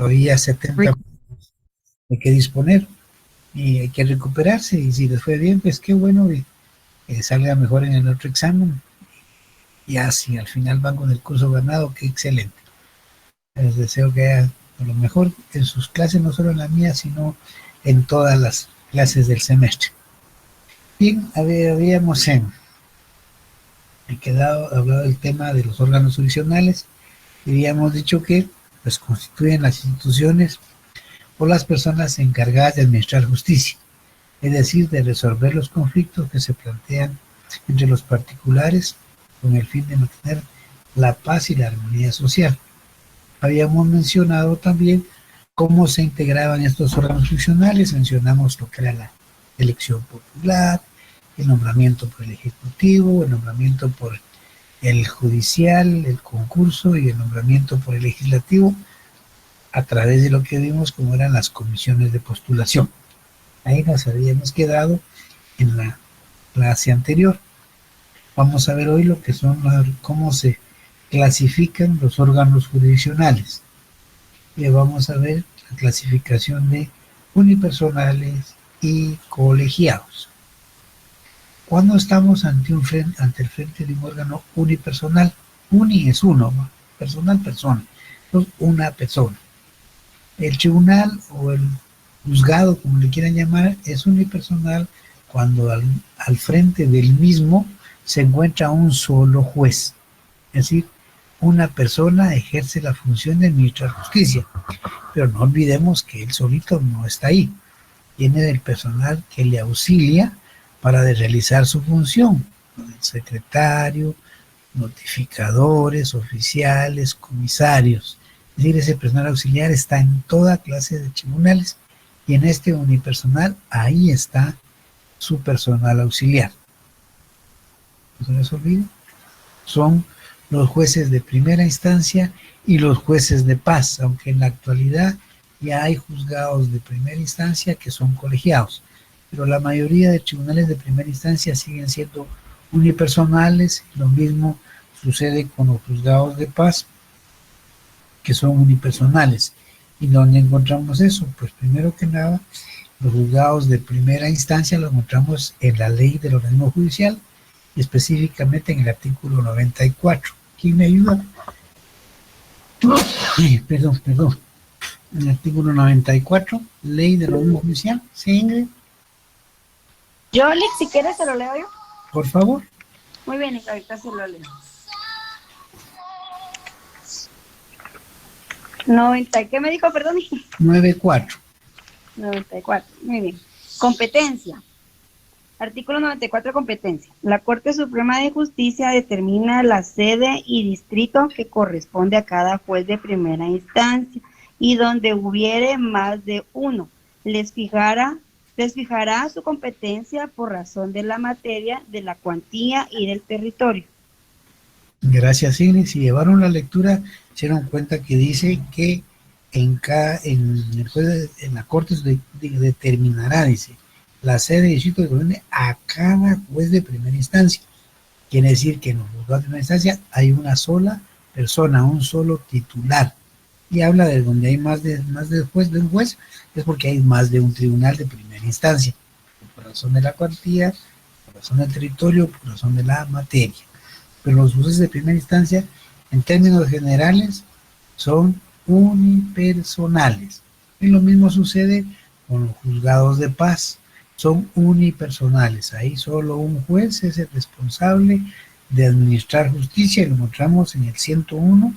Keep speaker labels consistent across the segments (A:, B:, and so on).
A: todavía 70 hay que disponer y hay que recuperarse, y si les fue bien, pues qué bueno, salga mejor en el otro examen, y así al final van con el curso ganado, qué excelente. Les deseo que haya lo mejor en sus clases, no solo en la mía, sino en todas las clases del semestre. Bien, habíamos hablado del tema de los órganos jurisdiccionales, y habíamos dicho que pues constituyen las instituciones o las personas encargadas de administrar justicia, es decir, de resolver los conflictos que se plantean entre los particulares con el fin de mantener la paz y la armonía social. Habíamos mencionado también cómo se integraban estos órganos funcionales, mencionamos lo que era la elección popular, el nombramiento por el Ejecutivo, el nombramiento por el Judicial, el concurso y el nombramiento por el Legislativo, a través de lo que vimos como eran las comisiones de postulación. Ahí nos habíamos quedado en la clase anterior. Vamos a ver hoy lo que son cómo se clasifican los órganos jurisdiccionales. Y vamos a ver la clasificación de unipersonales y colegiados. Cuando estamos ante el frente de un órgano unipersonal, uni es uno, personal, persona, entonces una persona. El tribunal o el juzgado, como le quieran llamar, es unipersonal cuando al frente del mismo se encuentra un solo juez. Es decir, una persona ejerce la función de administrar justicia, pero no olvidemos que él solito no está ahí. Tiene del personal que le auxilia para realizar su función, el secretario, notificadores, oficiales, comisarios. Es decir, ese personal auxiliar está en toda clase de tribunales, y en este unipersonal ahí está su personal auxiliar. No se les olvide, son los jueces de primera instancia y los jueces de paz, aunque en la actualidad ya hay juzgados de primera instancia que son colegiados, pero la mayoría de tribunales de primera instancia siguen siendo unipersonales. Lo mismo sucede con los juzgados de paz, que son unipersonales. ¿Y dónde encontramos eso? Pues primero que nada, los juzgados de primera instancia los encontramos en la ley del organismo judicial, y específicamente en el artículo 94. ¿Quién me ayuda? Perdón. En el artículo 94, ley del organismo judicial. ¿Sí, Ingrid?
B: Yo, Lick, si quieres se lo leo yo.
A: Por favor.
B: Muy bien, ahorita se lo leo. 90, ¿qué me dijo, perdón?
A: 94.
B: 94, muy bien. Competencia. Artículo 94, competencia. La Corte Suprema de Justicia determina la sede y distrito que corresponde a cada juez de primera instancia, y donde hubiere más de uno, les fijará su competencia por razón de la materia, de la cuantía y del territorio.
A: Gracias, Ingrid. Si llevaron la lectura, se dieron cuenta que dice que en la Corte determinará, dice, la sede y distrito que corresponde a cada juez de primera instancia. Quiere decir que en los juzgados de primera instancia hay una sola persona, un solo titular. Y habla de donde hay más de un juez, es porque hay más de un tribunal de primera instancia, por razón de la cuantía, por razón del territorio, por razón de la materia. Pero los jueces de primera instancia, en términos generales, son unipersonales. Y lo mismo sucede con los juzgados de paz, son unipersonales. Ahí solo un juez es el responsable de administrar justicia, y lo encontramos en el 101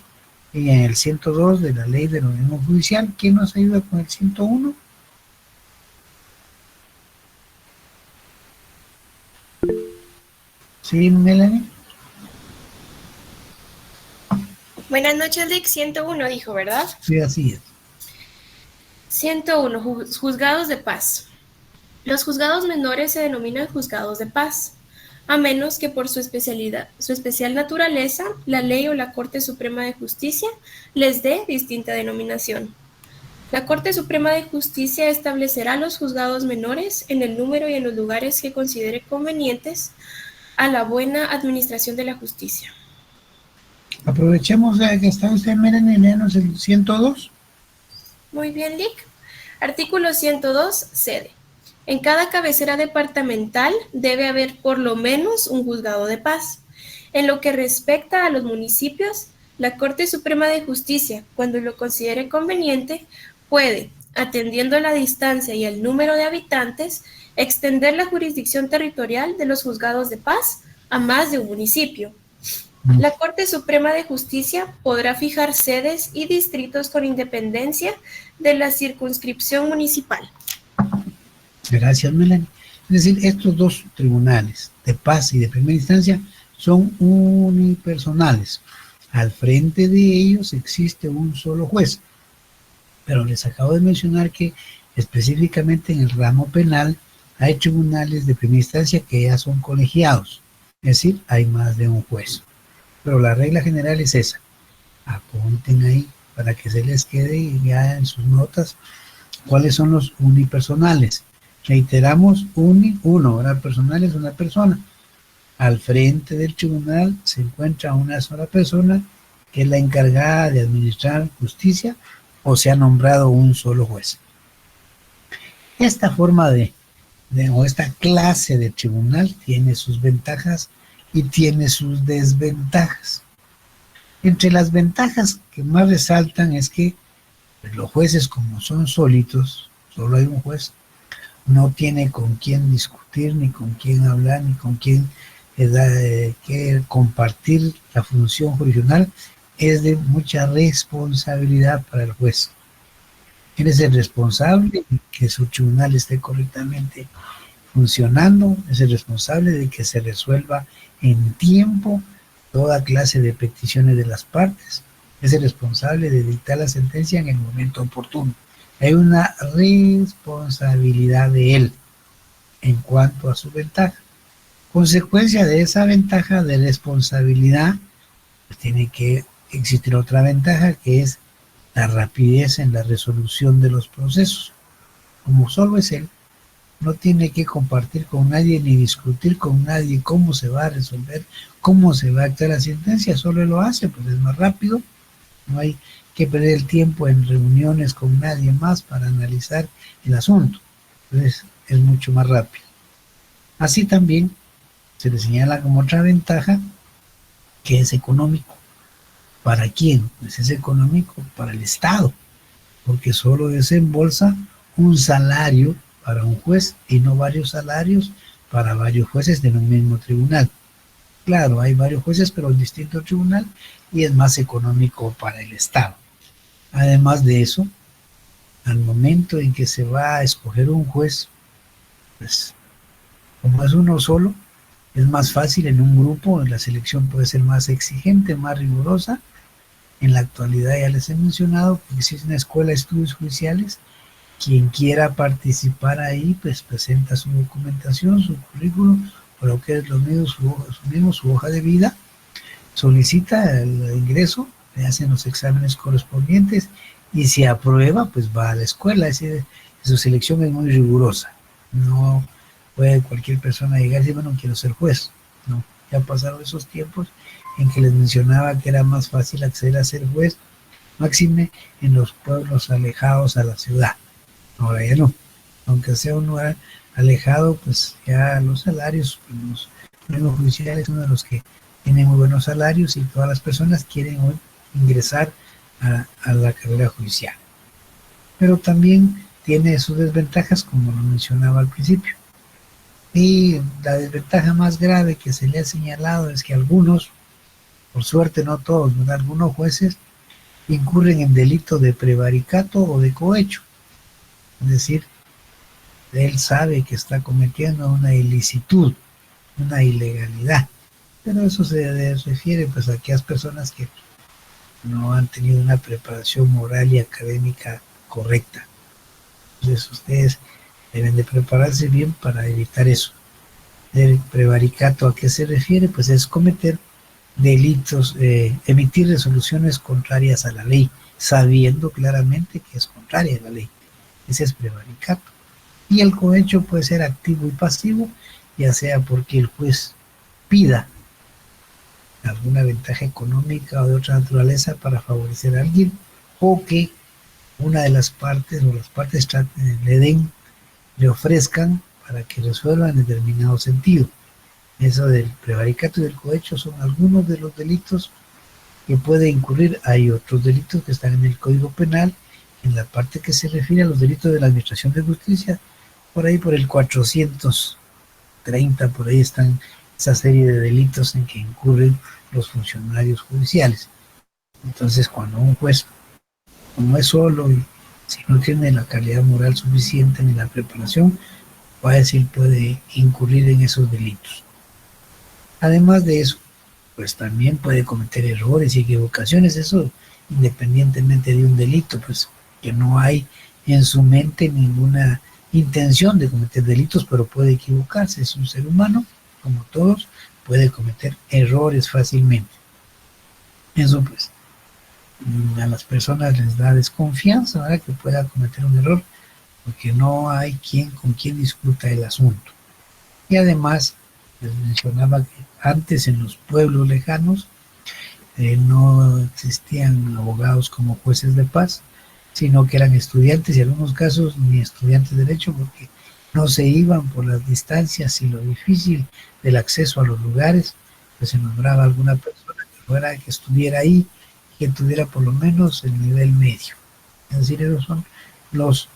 A: y en el 102 de la ley del organismo judicial. ¿Quién nos ayuda con el 101? ¿Sí, Melanie?
C: Buenas noches, Lick. 101 dijo, ¿verdad?
A: Sí, así es.
C: 101. Juzgados de paz. Los juzgados menores se denominan juzgados de paz, a menos que por su especial naturaleza, la ley o la Corte Suprema de Justicia les dé distinta denominación. La Corte Suprema de Justicia establecerá los juzgados menores en el número y en los lugares que considere convenientes a la buena administración de la justicia.
A: Aprovechemos que está usted, Melanie, léanos el 102.
C: Muy bien, Lick. Artículo 102, sede. En cada cabecera departamental debe haber por lo menos un juzgado de paz. En lo que respecta a los municipios, la Corte Suprema de Justicia, cuando lo considere conveniente, puede, atendiendo a la distancia y el número de habitantes, extender la jurisdicción territorial de los juzgados de paz a más de un municipio. La Corte Suprema de Justicia podrá fijar sedes y distritos con independencia de la circunscripción municipal.
A: Gracias, Melanie. Es decir, estos dos tribunales de paz y de primera instancia son unipersonales. Al frente de ellos existe un solo juez. Pero les acabo de mencionar que específicamente en el ramo penal hay tribunales de primera instancia que ya son colegiados. Es decir, hay más de un juez. Pero la regla general es esa. Apunten ahí para que se les quede ya en sus notas cuáles son los unipersonales. Reiteramos, uno, ¿verdad? Personal es una persona. Al frente del tribunal se encuentra una sola persona que es la encargada de administrar justicia o se ha nombrado un solo juez. Esta forma o esta clase de tribunal tiene sus ventajas y tiene sus desventajas. Entre las ventajas que más resaltan es que los jueces, como son solitos, solo hay un juez, no tiene con quién discutir, ni con quién hablar, ni con quién que compartir la función jurisdiccional. Es de mucha responsabilidad para el juez. Él es el responsable de que su tribunal esté correctamente funcionando, es el responsable de que se resuelva en tiempo toda clase de peticiones de las partes, es el responsable de dictar la sentencia en el momento oportuno. Hay una responsabilidad de él en cuanto a su ventaja. Consecuencia de esa ventaja de responsabilidad, pues tiene que existir otra ventaja, que es la rapidez en la resolución de los procesos. Como solo es él, no tiene que compartir con nadie ni discutir con nadie cómo se va a resolver, cómo se va a actuar la sentencia, solo él lo hace, pues es más rápido, no hay que perder el tiempo en reuniones con nadie más para analizar el asunto, entonces es mucho más rápido. Así también se le señala como otra ventaja que es económico. ¿Para quién? Pues es económico para el Estado, porque solo desembolsa un salario para un juez y no varios salarios para varios jueces de un mismo tribunal. Claro, hay varios jueces, pero en distinto tribunal y es más económico para el Estado. Además de eso, al momento en que se va a escoger un juez, pues como es uno solo, es más fácil en un grupo, la selección puede ser más exigente, más rigurosa. En la actualidad ya les he mencionado que existe una escuela de estudios judiciales. Quien quiera participar ahí, pues presenta su documentación, su currículum, o lo que es lo mismo, su hoja de vida, solicita el ingreso, le hacen los exámenes correspondientes y si aprueba, pues va a la escuela. Es decir, su selección es muy rigurosa. No puede cualquier persona llegar y decir, bueno, quiero ser juez. No, ya pasaron esos tiempos en que les mencionaba que era más fácil acceder a ser juez, máxime en los pueblos alejados a la ciudad. Ahora ya no, aunque sea un lugar alejado, pues ya los salarios, los premios judiciales son uno de los que tienen muy buenos salarios y todas las personas quieren hoy ingresar a la carrera judicial. Pero también tiene sus desventajas, como lo mencionaba al principio. Y la desventaja más grave que se le ha señalado es que algunos, por suerte no todos, ¿verdad? Algunos jueces incurren en delito de prevaricato o de cohecho. Es decir, él sabe que está cometiendo una ilicitud, una ilegalidad. Pero eso se refiere pues a aquellas personas que no han tenido una preparación moral y académica correcta. Entonces ustedes deben de prepararse bien para evitar eso. El prevaricato, ¿a qué se refiere? Pues es cometer delitos, emitir resoluciones contrarias a la ley, sabiendo claramente que es contraria a la ley. Ese es prevaricato. Y el cohecho puede ser activo y pasivo, ya sea porque el juez pida alguna ventaja económica o de otra naturaleza para favorecer a alguien, o que una de las partes o las partes le den, le ofrezcan para que resuelvan en determinado sentido. Eso del prevaricato y del cohecho son algunos de los delitos que puede incurrir. Hay otros delitos que están en el Código Penal, en la parte que se refiere a los delitos de la administración de justicia, por ahí por el 430, por ahí están esa serie de delitos en que incurren los funcionarios judiciales. Entonces, cuando un juez, como es solo y si no tiene la calidad moral suficiente ni la preparación, va a decir, puede incurrir en esos delitos. Además de eso, pues también puede cometer errores y equivocaciones, eso independientemente de un delito, pues que no hay en su mente ninguna intención de cometer delitos, pero puede equivocarse, es un ser humano, como todos, puede cometer errores fácilmente. Eso pues a las personas les da desconfianza, ¿verdad?, que pueda cometer un error, porque no hay con quien discuta el asunto. Y además, les mencionaba que antes en los pueblos lejanos no existían abogados como jueces de paz, sino que eran estudiantes y en algunos casos ni estudiantes de derecho, porque no se iban por las distancias y lo difícil del acceso a los lugares, pues se nombraba alguna persona que estuviera ahí, que tuviera por lo menos el nivel medio. Es decir, esos son los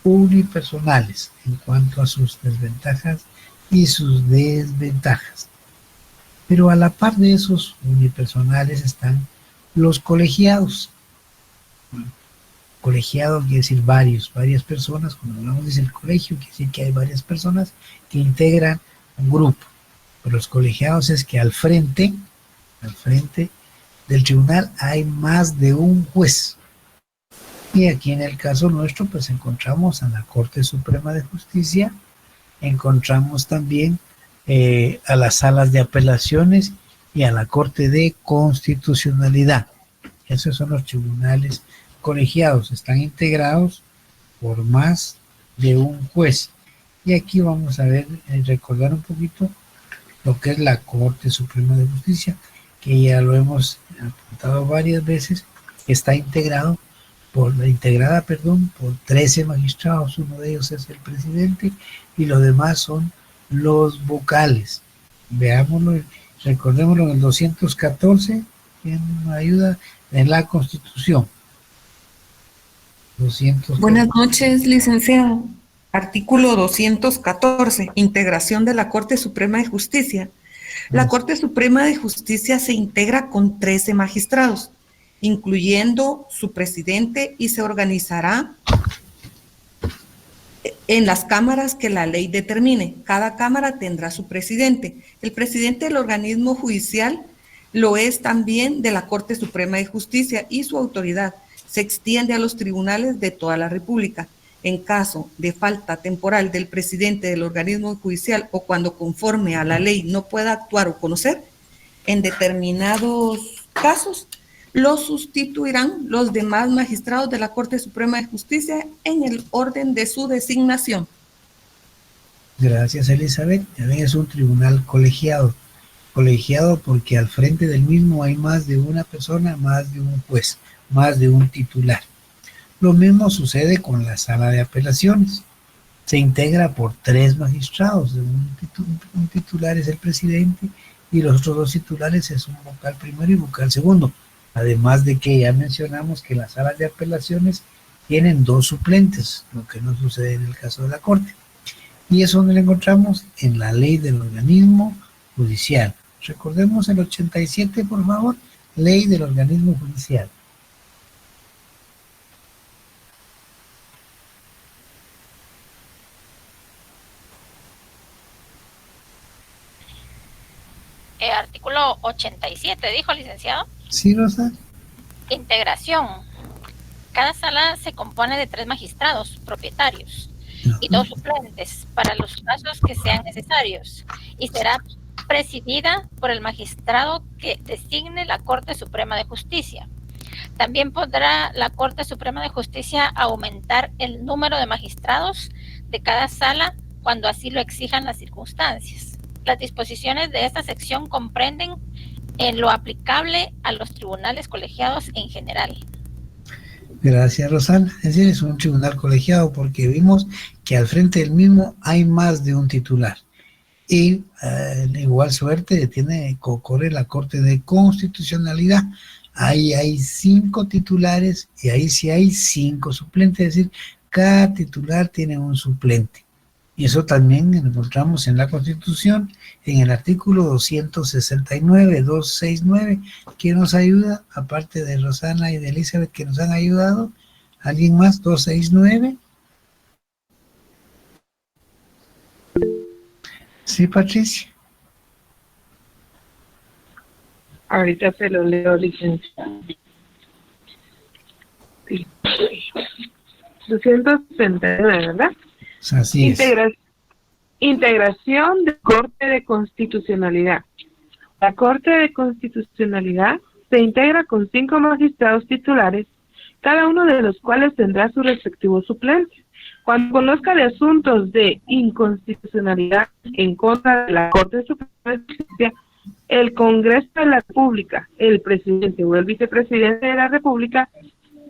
A: unipersonales en cuanto a sus desventajas y sus desventajas. Pero a la par de esos unipersonales están los colegiados. Colegiado quiere decir varias personas. Cuando hablamos del colegio, quiere decir que hay varias personas que integran un grupo. Pero los colegiados es que al frente del tribunal hay más de un juez. Y aquí en el caso nuestro, pues encontramos a la Corte Suprema de Justicia, encontramos también a las salas de apelaciones y a la Corte de Constitucionalidad. Esos son los tribunales colegiados, están integrados por más de un juez. Y aquí vamos a ver, recordar un poquito lo que es la Corte Suprema de Justicia, que ya lo hemos apuntado varias veces, está integrada por 13 magistrados, uno de ellos es el presidente y los demás son los vocales. Veámoslo, recordémoslo en el 214, ¿quién nos ayuda? En la Constitución. 214.
D: Buenas noches, licenciado. Artículo 214, integración de la Corte Suprema de Justicia. La Corte Suprema de Justicia se integra con 13 magistrados, incluyendo su presidente, y se organizará en las cámaras que la ley determine. Cada cámara tendrá su presidente. El presidente del organismo judicial lo es también de la Corte Suprema de Justicia, y su autoridad se extiende a los tribunales de toda la República. En caso de falta temporal del presidente del organismo judicial o cuando conforme a la ley no pueda actuar o conocer, en determinados casos lo sustituirán los demás magistrados de la Corte Suprema de Justicia en el orden de su designación.
A: Gracias, Elizabeth. También es un tribunal colegiado porque al frente del mismo hay más de una persona, más de un juez, más de un titular. Lo mismo sucede con la sala de apelaciones. Se integra por 3 magistrados, un titular es el presidente y los otros 2 titulares es un vocal primero y vocal segundo. Además de que ya mencionamos que las salas de apelaciones tienen 2 suplentes, lo que no sucede en el caso de la Corte. Y eso donde lo encontramos en la ley del organismo judicial. Recordemos el 87, por favor, ley del organismo judicial.
E: Artículo 87, dijo, licenciado.
A: Sí, Rosa.
E: Integración. Cada sala se compone de 3 magistrados propietarios y 2 suplentes para los casos que sean necesarios, y será presidida por el magistrado que designe la Corte Suprema de Justicia. También podrá la Corte Suprema de Justicia aumentar el número de magistrados de cada sala cuando así lo exijan las circunstancias. Las disposiciones de esta sección comprenden en lo aplicable a los tribunales colegiados en general.
A: Gracias, Rosana. Es decir, es un tribunal colegiado porque vimos que al frente del mismo hay más de un titular. Y igual suerte corre la Corte de Constitucionalidad. Ahí hay 5 titulares y ahí sí hay 5 suplentes, es decir, cada titular tiene un suplente. Y eso también encontramos en la Constitución, en el artículo 269. ¿Quién nos ayuda? Aparte de Rosana y de Elizabeth, que nos han ayudado. ¿Alguien más? 269. Sí, Patricia.
F: Ahorita se lo leo, licenciado. Sí. 269, ¿verdad?
A: Así es.
F: Integración de Corte de Constitucionalidad. La Corte de Constitucionalidad se integra con 5 magistrados titulares, cada uno de los cuales tendrá su respectivo suplente. Cuando conozca de asuntos de inconstitucionalidad en contra de la Corte Suprema de Justicia, el Congreso de la República, el presidente o el vicepresidente de la República,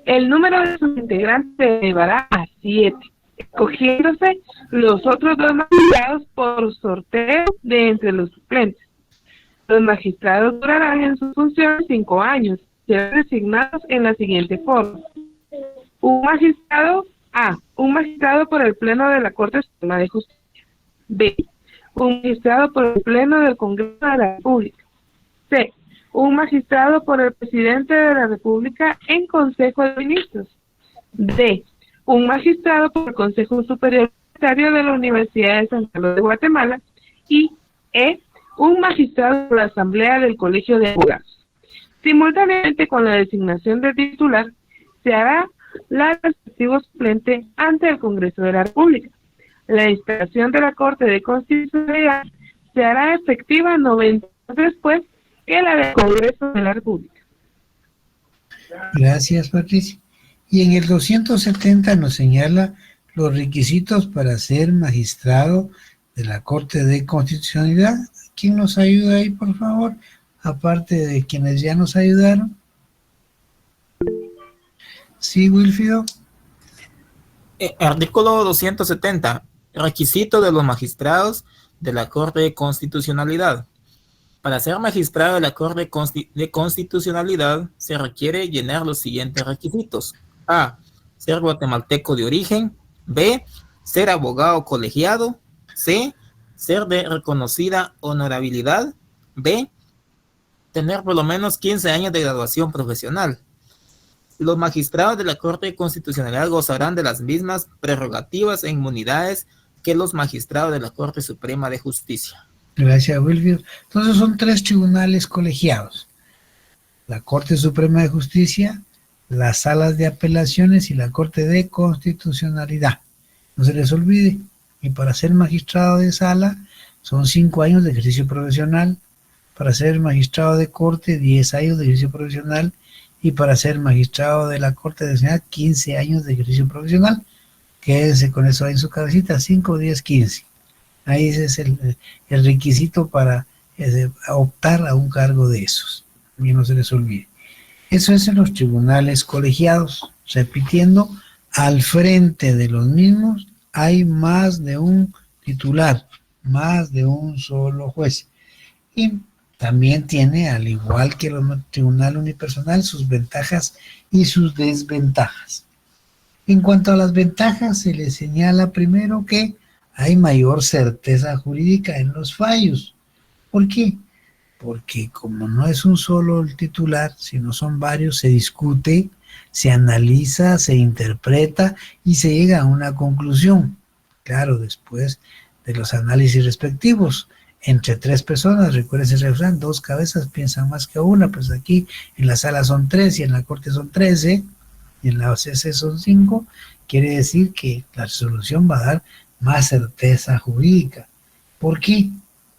F: el número de sus integrantes se elevará a 7, escogiéndose los otros 2 magistrados por sorteo de entre los suplentes. Los magistrados durarán en sus funciones 5 años, serán designados en la siguiente forma. Un magistrado por el Pleno de la Corte Suprema de Justicia. B. Un magistrado por el Pleno del Congreso de la República. C. Un magistrado por el Presidente de la República en Consejo de Ministros. D. Un magistrado por el Consejo Superior Universitario de la Universidad de San Carlos de Guatemala. Y E. Un magistrado por la Asamblea del Colegio de Abogados. Simultáneamente con la designación del titular, se hará la respectiva suplente ante el Congreso de la República. La instalación de la Corte de Constitucionalidad se hará efectiva 90 años después que la del Congreso de la República.
A: Gracias, Patricia. Y en el 270 nos señala los requisitos para ser magistrado de la Corte de Constitucionalidad. ¿Quién nos ayuda ahí, por favor? Aparte de quienes ya nos ayudaron. Sí, Wilfrido.
G: Artículo 270. Requisito de los magistrados de la Corte de Constitucionalidad. Para ser magistrado de la Corte de Constitucionalidad se requiere llenar los siguientes requisitos. A. Ser guatemalteco de origen. B. Ser abogado colegiado. C. Ser de reconocida honorabilidad. B. Tener por lo menos 15 años de graduación profesional. Los magistrados de la Corte de Constitucionalidad gozarán de las mismas prerrogativas e inmunidades que los magistrados de la Corte Suprema de Justicia.
A: Gracias, Wilfrido. Entonces son 3 tribunales colegiados. La Corte Suprema de Justicia, las salas de apelaciones y la Corte de Constitucionalidad. No se les olvide. Y para ser magistrado de sala son 5 años de ejercicio profesional. Para ser magistrado de corte, 10 años de ejercicio profesional. Y para ser magistrado de la Corte de Senado, 15 años de ejercicio profesional. Quédense con eso ahí en su cabecita, 5, 10, 15. Ahí ese es el requisito para optar a un cargo de esos. Y no se les olvide. Eso es en los tribunales colegiados. Repitiendo, al frente de los mismos hay más de un titular, más de un solo juez. Y también tiene, al igual que el tribunal unipersonal, sus ventajas y sus desventajas. En cuanto a las ventajas, se le señala primero que hay mayor certeza jurídica en los fallos. ¿Por qué? Porque como no es un solo el titular, sino son varios, se discute, se analiza, se interpreta y se llega a una conclusión. Claro, después de los análisis respectivos. Entre 3 personas, recuerden ese refrán, 2 cabezas piensan más que una, pues aquí en la sala son 3 y en la corte son 13 y en la OCC son 5, quiere decir que la resolución va a dar más certeza jurídica. ¿Por qué?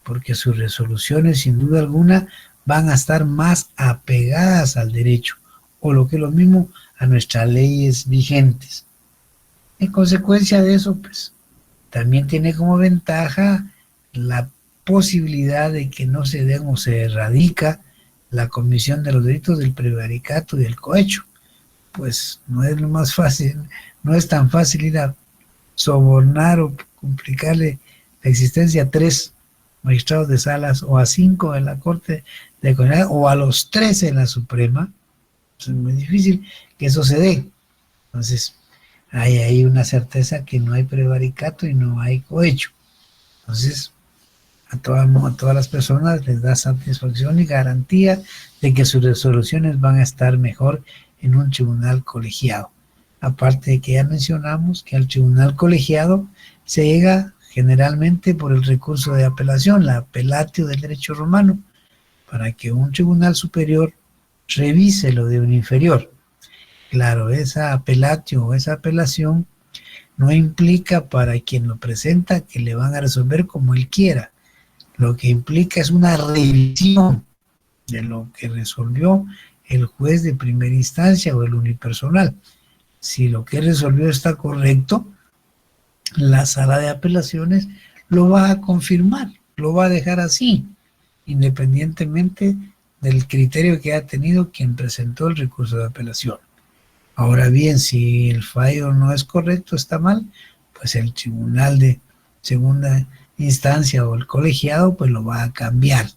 A: Porque sus resoluciones sin duda alguna van a estar más apegadas al derecho, o lo que es lo mismo a nuestras leyes vigentes. En consecuencia de eso, pues, también tiene como ventaja la posibilidad de que no se den o se erradica la comisión de los delitos del prevaricato y del cohecho. pues no es lo más fácil, no es tan fácil ir a sobornar o complicarle la existencia a 3 magistrados de salas o a 5 en la Corte de Constitucionalidad o a los 13 en la Suprema. Es muy difícil que eso se dé. Entonces, hay ahí una certeza que no hay prevaricato y no hay cohecho. Entonces, a todas las personas les da satisfacción y garantía de que sus resoluciones van a estar mejor en un tribunal colegiado. Aparte de que ya mencionamos que al tribunal colegiado se llega generalmente por el recurso de apelación, la apelatio del derecho romano, para que un tribunal superior revise lo de un inferior. Claro, esa apelatio o esa apelación no implica para quien lo presenta que le van a resolver como él quiera. Lo que implica es una revisión de lo que resolvió el juez de primera instancia o el unipersonal. Si lo que resolvió está correcto, la sala de apelaciones lo va a confirmar, lo va a dejar así, independientemente del criterio que ha tenido quien presentó el recurso de apelación. Ahora bien, si el fallo no es correcto, está mal, pues el tribunal de segunda instancia o el colegiado pues lo va a cambiar.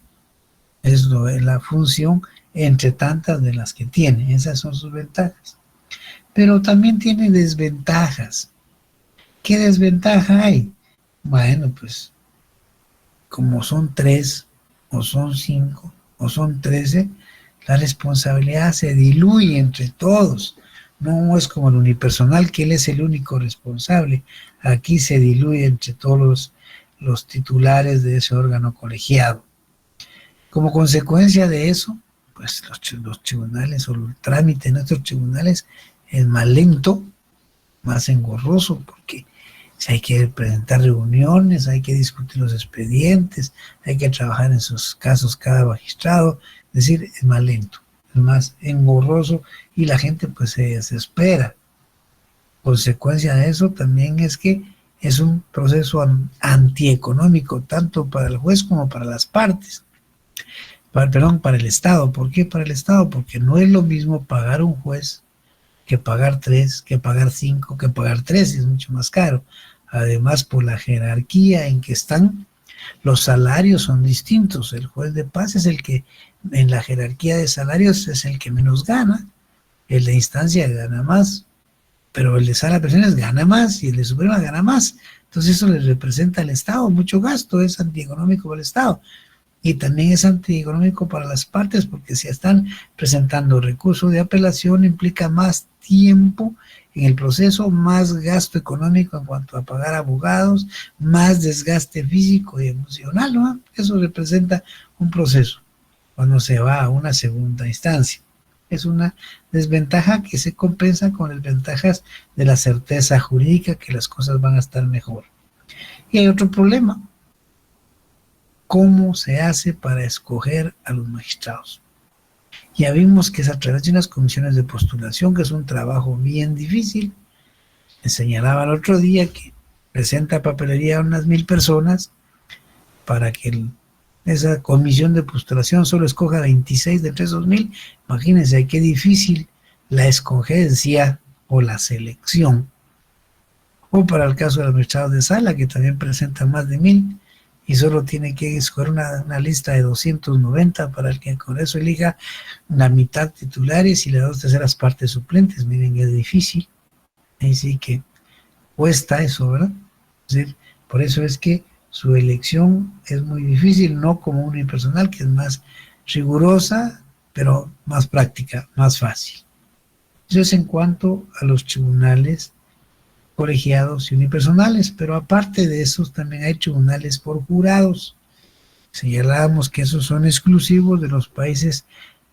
A: Es la función entre tantas de las que tiene. Esas son sus ventajas. Pero también tiene desventajas. ¿Qué desventaja hay? Bueno, pues como son 3 o son 5 o son 13, la responsabilidad se diluye entre todos. No es como el unipersonal, que él es el único responsable. Aquí se diluye entre todos los titulares de ese órgano colegiado. Como consecuencia de eso, pues los tribunales o el trámite en nuestros tribunales es más lento, más engorroso, porque hay que presentar reuniones, hay que discutir los expedientes, hay que trabajar en sus casos cada magistrado, es decir, es más lento, es más engorroso y la gente pues se desespera. Consecuencia de eso también es que es un proceso antieconómico, tanto para el juez como para las partes. Para el Estado. ¿Por qué para el Estado? Porque no es lo mismo pagar un juez que pagar 3, que pagar 5, que pagar 13, es mucho más caro. Además, por la jerarquía en que están, los salarios son distintos. El juez de paz es el que, en la jerarquía de salarios, es el que menos gana. El de instancia gana más, pero el de sala de apelaciones gana más y el de Suprema gana más. Entonces eso le representa al Estado mucho gasto, es antieconómico para el Estado. Y también es antieconómico para las partes, porque si están presentando recurso de apelación implica más tiempo en el proceso, más gasto económico en cuanto a pagar abogados, más desgaste físico y emocional, ¿no? Eso representa un proceso cuando se va a una segunda instancia. Es una desventaja que se compensa con las ventajas de la certeza jurídica, que las cosas van a estar mejor. Y hay otro problema. ¿Cómo se hace para escoger a los magistrados? Ya vimos que es a través de unas comisiones de postulación, que es un trabajo bien difícil. Me señalaba el otro día que presenta papelería a unas 1000 personas para que esa comisión de postulación solo escoja 26 de entre esos 1000. Imagínense qué difícil la escogencia o la selección. O para el caso de los magistrados de sala, que también presentan más de 1000. Y solo tiene que escoger una lista de 290 para el que con eso elija la mitad titulares y las 2/3 partes suplentes. Miren, es difícil. Ahí sí que cuesta eso, ¿verdad? Es decir, por eso es que su elección es muy difícil, no como unipersonal, que es más rigurosa, pero más práctica, más fácil. Eso es en cuanto a los tribunales colegiados y unipersonales, pero aparte de esos también hay tribunales por jurados. Señalábamos que esos son exclusivos de los países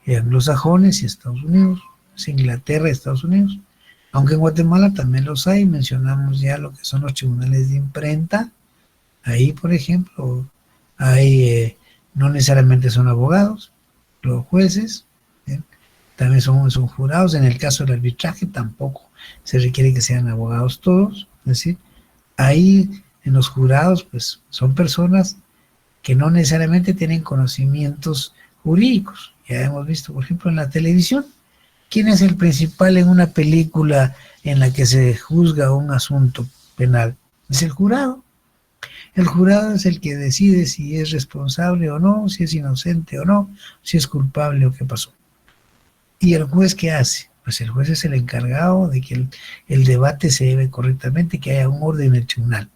A: anglosajones y Estados Unidos, Inglaterra y Estados Unidos, aunque en Guatemala también los hay. Mencionamos ya lo que son los tribunales de imprenta. Ahí, por ejemplo, hay no necesariamente son abogados, los jueces, también son jurados. En el caso del arbitraje tampoco se requiere que sean abogados todos, es decir, ahí en los jurados pues son personas que no necesariamente tienen conocimientos jurídicos. Ya hemos visto, por ejemplo, en la televisión, ¿Quién es el principal en una película en la que se juzga un asunto penal? Es el jurado. El jurado es el que decide si es responsable o no, si es inocente o no, si es culpable o qué pasó. ¿Y el juez qué hace? Pues el juez es el encargado de que el debate se lleve correctamente, que haya un orden en el tribunal.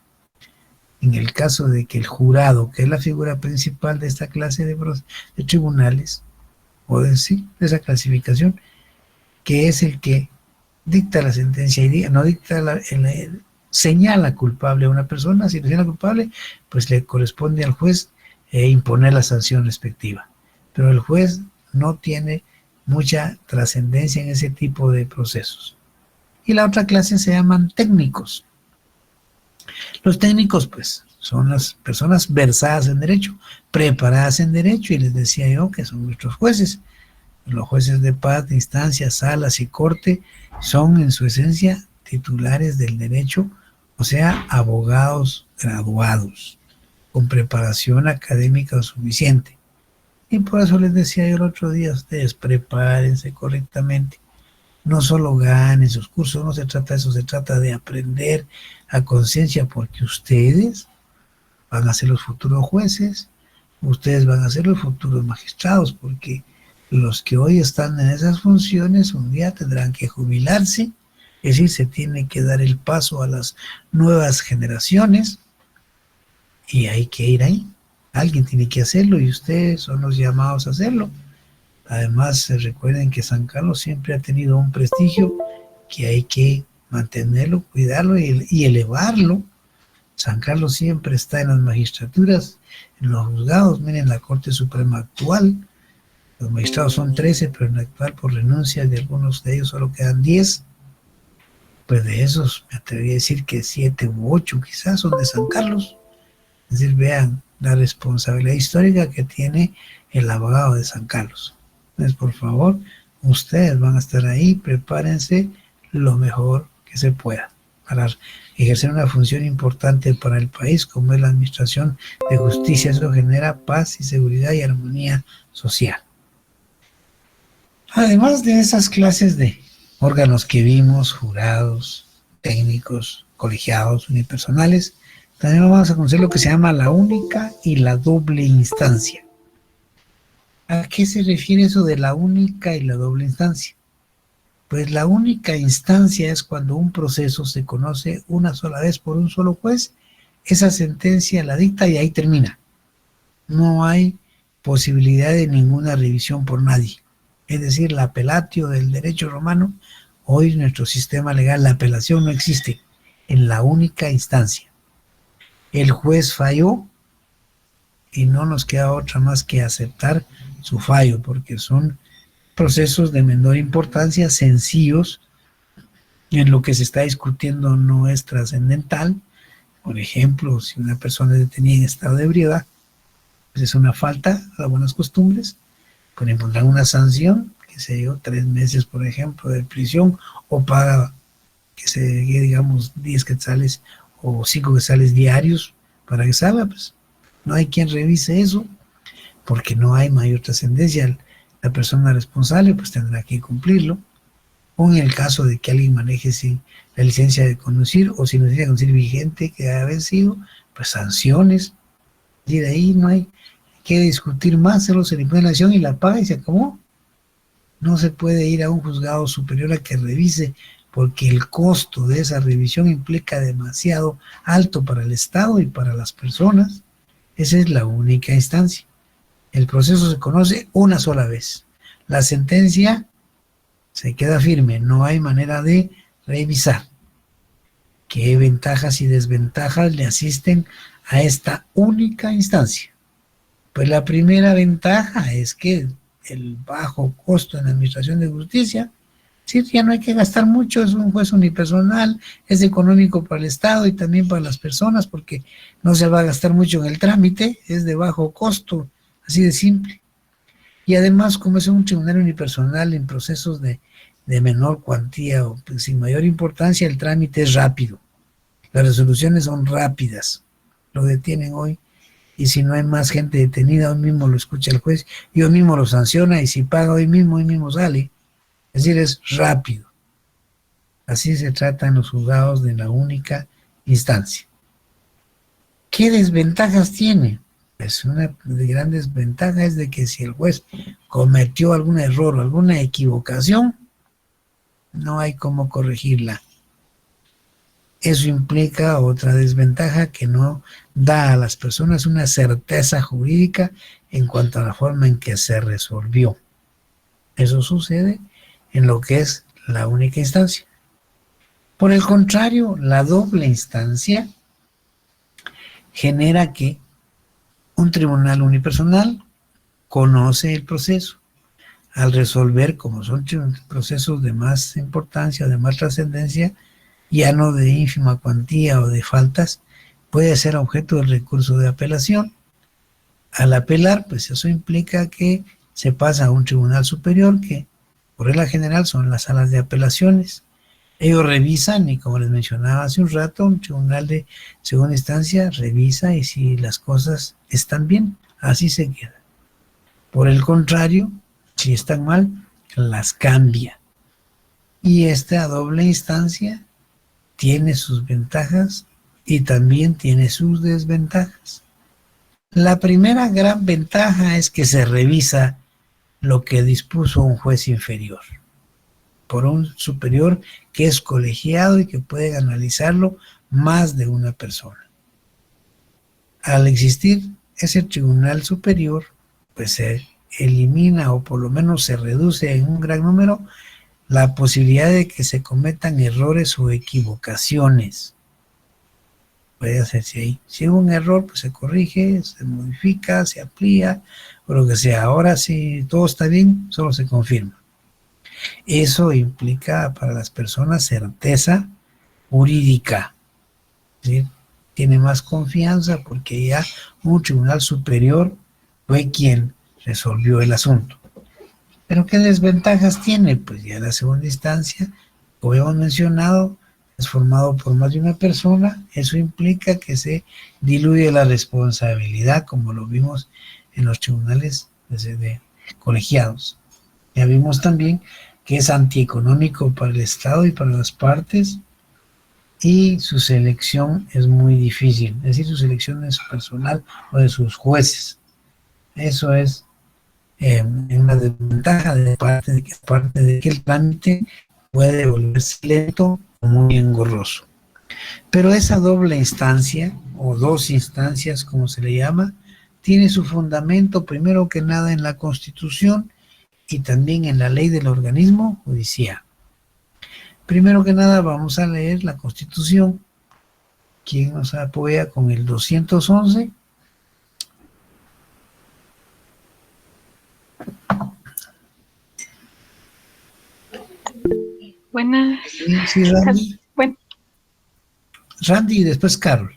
A: En el caso de que el jurado, que es la figura principal de esta clase de tribunales, o de esa clasificación, que es el que dicta la sentencia y no dicta señala culpable a una persona, si le señala culpable, pues le corresponde al juez imponer la sanción respectiva. Pero el juez no tiene mucha trascendencia en ese tipo de procesos. Y la otra clase se llaman técnicos. Los técnicos, pues, son las personas versadas en derecho, preparadas en derecho, y les decía yo que son nuestros jueces. Los jueces de paz, de instancia, salas y corte son en su esencia titulares del derecho, o sea, abogados graduados, con preparación académica suficiente. Y por eso les decía yo el otro día a ustedes, prepárense correctamente. No solo ganen sus cursos, no se trata de eso, se trata de aprender a conciencia, porque ustedes van a ser los futuros jueces, ustedes van a ser los futuros magistrados, porque los que hoy están en esas funciones un día tendrán que jubilarse, es decir, se tiene que dar el paso a las nuevas generaciones y hay que ir ahí. Alguien tiene que hacerlo y ustedes son los llamados a hacerlo. Además, recuerden que San Carlos siempre ha tenido un prestigio que hay que mantenerlo, cuidarlo y elevarlo. San Carlos siempre está en las magistraturas, en los juzgados. Miren la Corte Suprema actual. Los magistrados son 13, pero en la actual, por renuncia de algunos de ellos, solo quedan 10. Pues de esos, me atrevería a decir que 7 u 8 quizás son de San Carlos. Es decir, vean la responsabilidad histórica que tiene el abogado de San Carlos. Entonces, por favor, ustedes van a estar ahí, prepárense lo mejor que se pueda para ejercer una función importante para el país, como es la administración de justicia. Eso genera paz y seguridad y armonía social. Además de esas clases de órganos que vimos, jurados, técnicos, colegiados, unipersonales, también vamos a conocer lo que se llama la única y la doble instancia. ¿A qué se refiere eso de la única y la doble instancia? Pues la única instancia es cuando un proceso se conoce una sola vez por un solo juez, esa sentencia la dicta y ahí termina. No hay posibilidad de ninguna revisión por nadie. Es decir, la appelatio del derecho romano, hoy en nuestro sistema legal la apelación no existe en la única instancia. El juez falló y no nos queda otra más que aceptar su fallo, porque son procesos de menor importancia, sencillos, en lo que se está discutiendo no es trascendental. Por ejemplo, si una persona es detenida en estado de ebriedad, pues es una falta a las buenas costumbres, pues le pondrán una sanción, que se dio 3 meses, por ejemplo, de prisión, o paga, que se digamos, 10 quetzales o 5 quetzales diarios para que salga. Pues no hay quien revise eso, porque no hay mayor trascendencia. La persona responsable pues tendrá que cumplirlo, o en el caso de que alguien maneje sin la licencia de conducir o sin licencia de conducir vigente que haya vencido, pues sanciones. Y de ahí no hay que discutir más, solo se le impone la acción y la paga y se acabó. No se puede ir a un juzgado superior a que revise, porque el costo de esa revisión implica demasiado alto para el Estado y para las personas. Esa es la única instancia. El proceso se conoce una sola vez. La sentencia se queda firme, no hay manera de revisar. ¿Qué ventajas y desventajas le asisten a esta única instancia? Pues la primera ventaja es que el bajo costo en la administración de justicia, sí, ya no hay que gastar mucho, es un juez unipersonal, es económico para el Estado y también para las personas, porque no se va a gastar mucho en el trámite, es de bajo costo, así de simple. Y además, como es un tribunal unipersonal en procesos de menor cuantía o pues, sin mayor importancia, el trámite es rápido. Las resoluciones son rápidas. Lo detienen hoy y si no hay más gente detenida, hoy mismo lo escucha el juez y hoy mismo lo sanciona y si paga hoy mismo sale. Es decir, es rápido. Así se tratan los juzgados de la única instancia. ¿Qué desventajas tiene? Pues una de grandes ventajas es de que si el juez cometió algún error o alguna equivocación, no hay cómo corregirla. Eso implica otra desventaja, que no da a las personas una certeza jurídica en cuanto a la forma en que se resolvió. Eso sucede en lo que es la única instancia. Por el contrario, la doble instancia genera que un tribunal unipersonal conoce el proceso. Al resolver, como son procesos de más importancia o de más trascendencia, ya no de ínfima cuantía o de faltas, puede ser objeto del recurso de apelación. Al apelar, pues eso implica que se pasa a un tribunal superior, que por regla general son las salas de apelaciones. Ellos revisan, y como les mencionaba hace un rato, un tribunal de segunda instancia revisa, y si las cosas están bien, así se queda. Por el contrario, si están mal, las cambia. Y esta doble instancia tiene sus ventajas y también tiene sus desventajas. La primera gran ventaja es que se revisa lo que dispuso un juez inferior por un superior que es colegiado y que puede analizarlo más de una persona. Al existir ese tribunal superior, pues se elimina, o por lo menos se reduce en un gran número, la posibilidad de que se cometan errores o equivocaciones. Puede hacerse ahí. Si hubo un error, pues se corrige, se modifica, se amplía, o lo que sea. Ahora, si todo está bien, solo se confirma. Eso implica para las personas certeza jurídica. ¿Sí? Tiene más confianza porque ya un tribunal superior fue quien resolvió el asunto. ¿Pero qué desventajas tiene? Pues ya la segunda instancia, como hemos mencionado, es formado por más de una persona. Eso implica que se diluye la responsabilidad, como lo vimos en los tribunales de colegiados. Ya vimos también que es antieconómico para el Estado y para las partes, y su selección es muy difícil, es decir, su selección de su personal o de sus jueces. Eso es una desventaja, aparte de que el trámite puede volverse lento o muy engorroso. Pero esa doble instancia, o dos instancias como se le llama, tiene su fundamento primero que nada en la Constitución y también en la ley del organismo judicial. Primero que nada vamos a leer la Constitución. ¿Quién nos apoya con el 211?
F: Buenas.
A: Sí, Randy.
F: Bueno,
A: Randy y después Carol.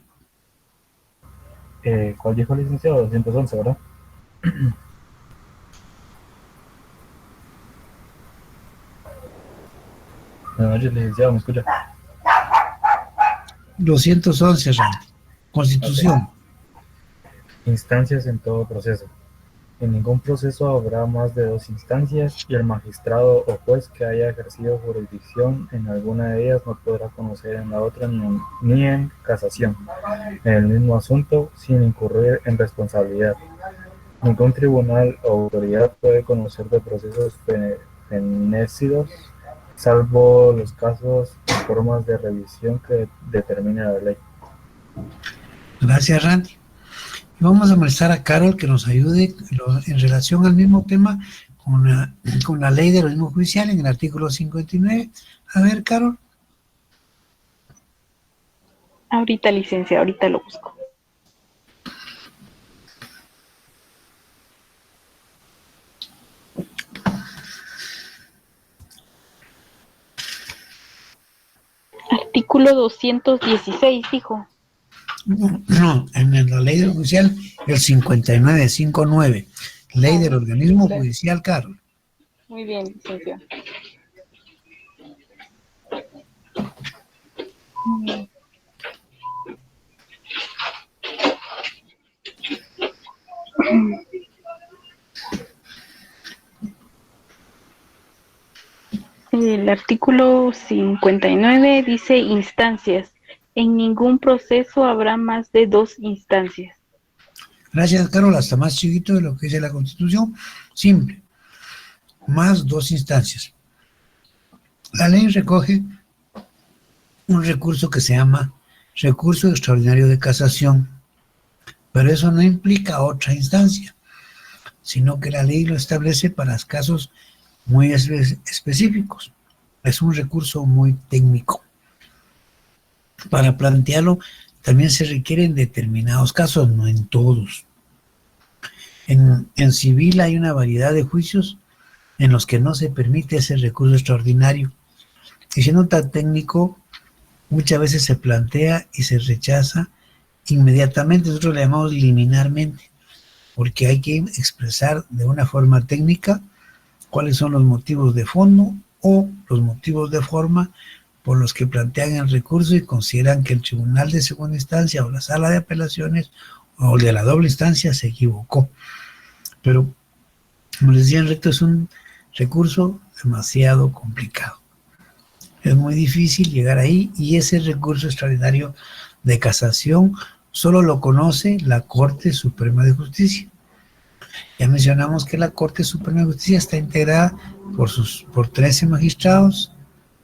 H: ¿Cuál dijo el licenciado? 211, ¿verdad? Buenas noches, licenciado, ¿me escucha?
A: 211, Randy. Constitución.
H: Instancias en todo proceso. En ningún proceso habrá más de dos instancias, y el magistrado o juez que haya ejercido jurisdicción en alguna de ellas no podrá conocer en la otra ni en casación en el mismo asunto sin incurrir en responsabilidad. Ningún tribunal o autoridad puede conocer de procesos fenecidos, salvo los casos y formas de revisión que determine la ley.
A: Gracias, Randy. Y vamos a molestar a Carol que nos ayude en relación al mismo tema con la ley del organismo judicial en el artículo 59. A ver, Carol.
F: ahorita, licencia, ahorita lo busco. Artículo 216, dijo.
A: No, en la ley del judicial, el 59, ley del organismo judicial, Carol.
F: Muy bien, licencia.
I: el artículo 59 dice instancias. En ningún proceso habrá más de 2 instancias.
A: Gracias, Carol. Hasta más chiquito de lo que dice la Constitución. Simple. Más 2 instancias. La ley recoge un recurso que se llama recurso extraordinario de casación, pero eso no implica otra instancia, sino que la ley lo establece para casos muy específicos. Es un recurso muy técnico. Para plantearlo también se requieren determinados casos, no en todos. En civil hay una variedad de juicios en los que no se permite ese recurso extraordinario. Y siendo tan técnico, muchas veces se plantea y se rechaza inmediatamente. Nosotros le llamamos liminarmente, porque hay que expresar de una forma técnica cuáles son los motivos de fondo o los motivos de forma por los que plantean el recurso y consideran que el tribunal de segunda instancia o la sala de apelaciones o el de la doble instancia se equivocó. Pero, como les decía, el reto es un recurso demasiado complicado. Es muy difícil llegar ahí y ese recurso extraordinario de casación solo lo conoce la Corte Suprema de Justicia. Ya mencionamos que la Corte Suprema de Justicia está integrada por 13 magistrados,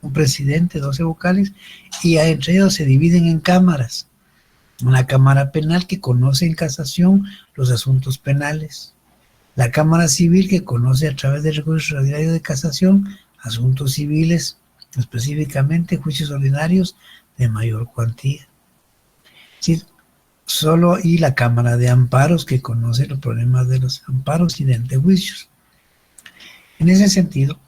A: un presidente, 12 vocales, y entre ellos se dividen en cámaras. Una cámara penal que conoce en casación los asuntos penales. La cámara civil que conoce a través del recurso extraordinario de casación asuntos civiles, específicamente juicios ordinarios de mayor cuantía. Sí, y la Cámara de Amparos que conoce los problemas de los amparos y de antejuicios. En ese sentido,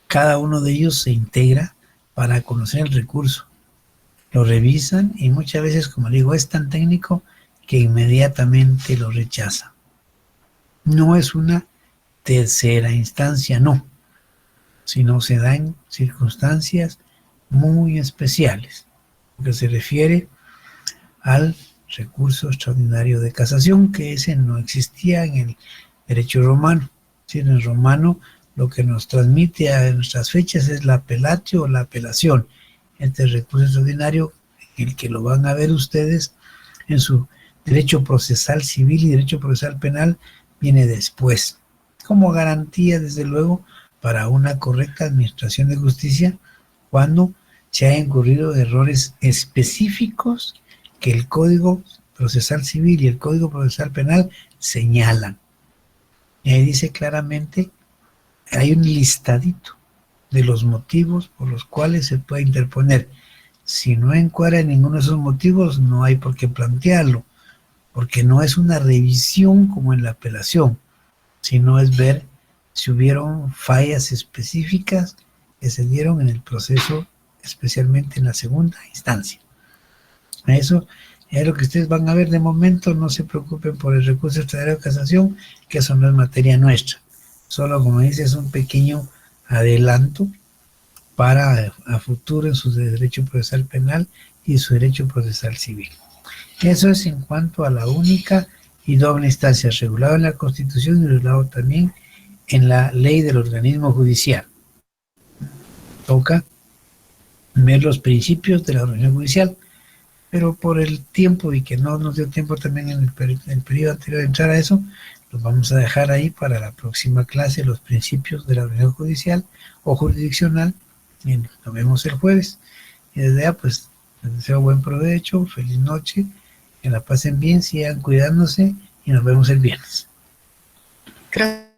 A: cada uno de ellos se integra para conocer el recurso. Lo revisan y muchas veces, como digo, es tan técnico que inmediatamente lo rechazan. No es una tercera instancia, no, sino se da en circunstancias muy especiales, porque se refiere al recurso extraordinario de casación, que ese no existía en el derecho romano. Si en el romano lo que nos transmite a nuestras fechas es la appelatio o la apelación. Este recurso extraordinario, el que lo van a ver ustedes en su derecho procesal civil y derecho procesal penal, viene después, como garantía, desde luego, para una correcta administración de justicia cuando se hayan ocurrido errores específicos que el Código Procesal Civil y el Código Procesal Penal señalan. Y ahí dice claramente, hay un listadito de los motivos por los cuales se puede interponer. Si no encuadra en ninguno de esos motivos, no hay por qué plantearlo, porque no es una revisión como en la apelación, sino es ver si hubieron fallas específicas que se dieron en el proceso, especialmente en la segunda instancia. Eso es lo que ustedes van a ver de momento. No se preocupen por el recurso extraordinario de casación, que eso no es materia nuestra. Solo, como dice, es un pequeño adelanto para a futuro en su derecho procesal penal y su derecho procesal civil. Eso es en cuanto a la única y doble instancia, regulado en la Constitución y regulado también en la ley del organismo judicial. Toca ver los principios de la organización judicial, pero por el tiempo y que no nos dio tiempo también en el periodo anterior de entrar a eso, los vamos a dejar ahí para la próxima clase, los principios de la organización judicial o jurisdiccional. Bien, nos vemos el jueves. Y desde ya, pues, les deseo buen provecho, feliz noche, que la pasen bien, sigan cuidándose y nos vemos el viernes.
D: Gracias.